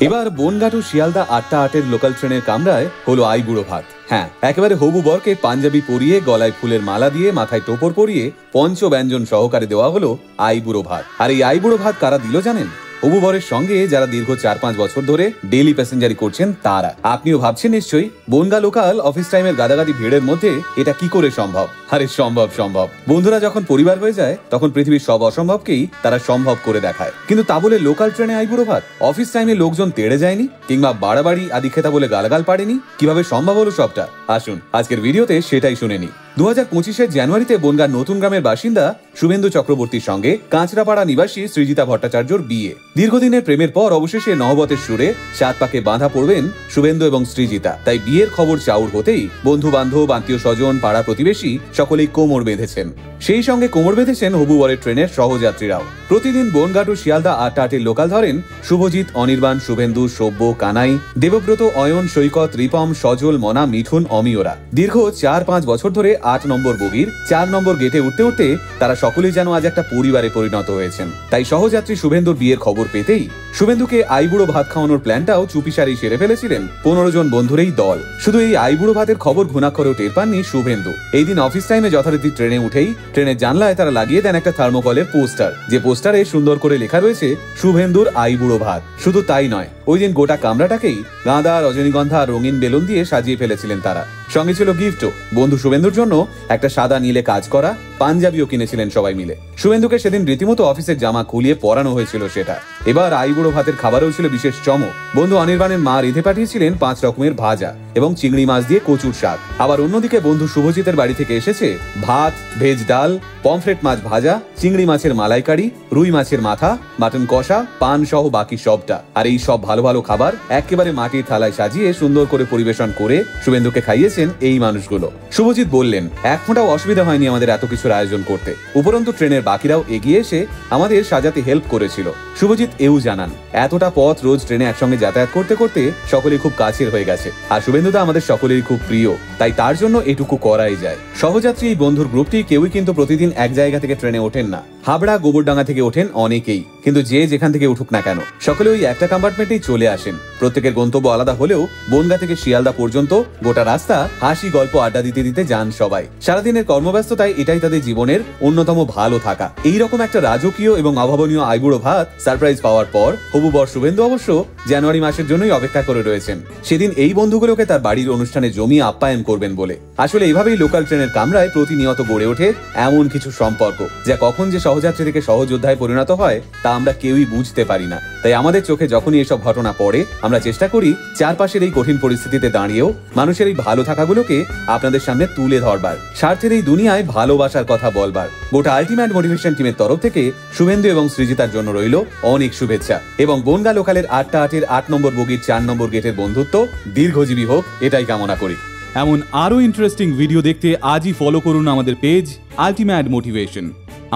এবার বনগাঁ শিয়ালদা 8টা 8-এর লোকাল ট্রেনের কামরায় হলো আইবুড়ো ভাত। হ্যাঁ, একেবারে হবু বরকে পাঞ্জাবি পরিয়ে, গলায় ফুলের মালা দিয়ে, মাথায় টোপর পরিয়ে পঞ্চ ব্যঞ্জন সহকারে দেওয়া হলো আইবুড়ো ভাত। আর এই আইবুড়ো ভাত কারা দিল জানেন? হবু বরের সঙ্গে যারা দীর্ঘ 4-5 বছর ধরে ডেইলি প্যাসেঞ্জারি করছেন তারা। আপনিও ভাবছেন নিশ্চয়ই বনগাঁ লোকাল অফিস টাইমের গাদাগাদি ভিড়ের মধ্যে এটা কি করে সম্ভব? আরে সম্ভব। বন্ধুরা যখন পরিবার হয়ে যায় তখন পৃথিবীর সব অসম্ভবকেই তারা সম্ভব করে দেখায়। কিন্তু তা বলে লোকাল ট্রেনে আইবুড়ো ভাত? অফিস টাইমে লোকজন তেড়ে যায়নি, কিংবা বাড়াবাড়ি আদি খেতা বলে গালাগাল পাড়েনি? কিভাবে সম্ভব হলো সবটা? আসুন আজকের ভিডিওতে সেটাই শুনে নি। 2025-এর জানুয়ারিতে বনগাঁ নতুন গ্রামের বাসিন্দা শুভেন্দু চক্রবর্তীর সঙ্গে কাঁচরাপাড়া নিবাসী সৃজিতা ভট্টাচার্যর বিয়ে। দীর্ঘদিনের প্রেমের পর অবশেষে নহবতের সুরে 7 পাকে বাঁধা পড়বেন শুভেন্দু এবং সৃজিতা। তাই বিয়ের খবর চাউর হতেই বন্ধু বান্ধব, আত্মীয় স্বজন, পাড়া প্রতিবেশী সকলেই কোমর বেঁধেছেন। সেই সঙ্গে কোমর বেঁধেছেন হবু বরের ট্রেনের সহযাত্রীরাও। প্রতিদিন বনগাঁ টু শিয়ালদা 8টা 8-এর লোকাল ধরেন শুভজিৎ, অনির্বাণ, শুভেন্দু, সব্য, কানাই, দেবব্রত, অয়ন, সৈকত, রিপম, সজল, মনা, মিঠুন, অমিয়রা। দীর্ঘ 4-5 বছর ধরে 8 নম্বর বগির 4 নম্বর গেটে উঠতে উঠতে তারা সকলেই যেন আজ একটা পরিবারে পরিণত হয়েছেন। তাই সহযাত্রী শুভেন্দুর বিয়ের খবর পেতেই শুভেন্দুকে আইবুড়ো ভাত খাওয়ানোর প্ল্যানটাও চুপিসারি সেরে ফেলেছিলেন 15 জন বন্ধুরেই দল। শুধু এই আইবুড়ো ভাতের খবর ঘুণাক্ষরেও টের পাননি শুভেন্দু। এই দিন অফিস টাইমে যথারীতি ট্রেনে উঠেই ট্রেনের জানলায় তারা লাগিয়ে দেন একটা থার্মোকলের পোস্টার, যে পোস্টারে সুন্দর করে লেখা রয়েছে শুভেন্দুর আইবুড়ো ভাত। শুধু তাই নয়, ওই দিন গোটা কামরাটাকেই গাঁদা, রজনীগন্ধা আর রঙিন বেলুন দিয়ে সাজিয়ে ফেলেছিলেন তারা। সঙ্গে ছিল গিফটও। বন্ধু শুভেন্দুর জন্য একটা সাদা নীলে কাজ করা পাঞ্জাবিও কিনেছিলেন সবাই মিলে। শুভেন্দুকে সেদিন রীতিমতো অফিসের জামা খুলিয়ে পরানো হয়েছিল সেটা। এবার আইবুড়ো ভাতের খাবারেও ছিল বিশেষ চমক। বন্ধু অনির্বাণের মা রেঁধে পাঠিয়েছিলেন 5 রকমের ভাজা এবং চিংড়ি মাছ দিয়ে কচুর শাক। আবার অন্যদিকে বন্ধু শুভজিতের বাড়ি থেকে এসেছে ভাত, ভেজ ডাল, পমফ্রেট মাছ ভাজা, চিংড়ি মাছের মালাইকারি, রুই মাছের মাথা, মাটন কষা, পান সহ বাকি সবটা। আর এই সব ভালো ভালো খাবার একেবারে মাটির থালায় সাজিয়ে সুন্দর করে পরিবেশন করে শুভেন্দুকে খাইয়েছেন এই মানুষগুলো। শুভজিৎ বললেন, এক ফোঁটাও অসুবিধা হয়নি আমাদের এত কিছুর আয়োজন করতে। উপরন্তু ট্রেনের বাকিরাও এগিয়ে এসে আমাদের সাজাতে হেল্প করেছিল। শুভজিৎ এও জানান, এতটা পথ রোজ ট্রেনে একসঙ্গে যাতায়াত করতে করতে সকলেই খুব কাছের হয়ে গেছে। আর শুভেন্দুদা আমাদের সকলেরই খুব প্রিয়, তাই তার জন্য এটুকু করাই যায়। সহযাত্রী এই বন্ধুর গ্রুপটি কেউই কিন্তু প্রতিদিন এক জায়গা থেকে ট্রেনে ওঠেন না। হাবড়া, গোবরডাঙ্গা থেকে ওঠেন অনেকেই, কিন্তু যে যেখান থেকে উঠুক না কেন সকলে ওই একটা কম্পার্টমেন্টেই চলে আসেন। প্রত্যেকের গন্তব্য আলাদা হলেও বনগাঁ থেকে শিয়ালদা পর্যন্ত গোটা রাস্তা হাসি গল্প আড্ডা দিতে দিতে যান সবাই। সারাদিনের কর্মব্যস্ততায় এটাই তাদের জীবনের অন্যতম ভালো থাকা। এইরকম একটা রাজকীয় এবং অভাবনীয় আইবুড়ো ভাত সারপ্রাইজ পাওয়ার পর হবু বর শুভেন্দু অবশ্য জানুয়ারি মাসের জন্যই অপেক্ষা করে রয়েছেন। সেদিন এই বন্ধুগুলোকে তার বাড়ির অনুষ্ঠানে জমিয়ে আপ্যায়ন করবেন বলে। আসলে এইভাবেই লোকাল ট্রেনের কামরায় প্রতিনিয়ত গড়ে ওঠে এমন কিছু সম্পর্ক, যা কখন যে সহযাত্রী থেকে সহযোদ্ধায় পরিণত হয় তা আমরা কেউই বুঝতে পারি না। তাই আমাদের চোখে যখনই এসব ঘটনা পড়ে আমরা চেষ্টা করি চারপাশের এই কঠিন পরিস্থিতিতে দাঁড়িয়েও মানুষের এই ভালো থাকাগুলোকে আপনাদের সামনে তুলে ধরবার, স্বার্থের এই দুনিয়ায় ভালোবাসার কথা বলবার। গোটা আলটিমেট মোটিভেশন টিমের তরফ থেকে শুভেন্দু এবং সৃজিতার জন্য রইল অনেক শুভেচ্ছা, এবং বনগাঁ লোকালের 8টা 8-এর 8 নম্বর বগির 4 নম্বর গেটের বন্ধুত্ব দীর্ঘজীবী হোক, এটাই কামনা করি। এমন আরো ইন্টারেস্টিং ভিডিও দেখতে আজই ফলো করুন আমাদের পেজ আলটিমেট মোটিভেশন।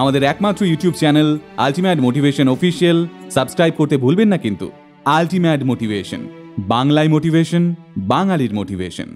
আমাদের একমাত্র YouTube channel ultimate motivation official subscribe করতে ভুলবেন না কিন্তু। আলটিমেট মোটিভেশন, বাংলায় মোটিভেশন, বাঙালির মোটিভেশন।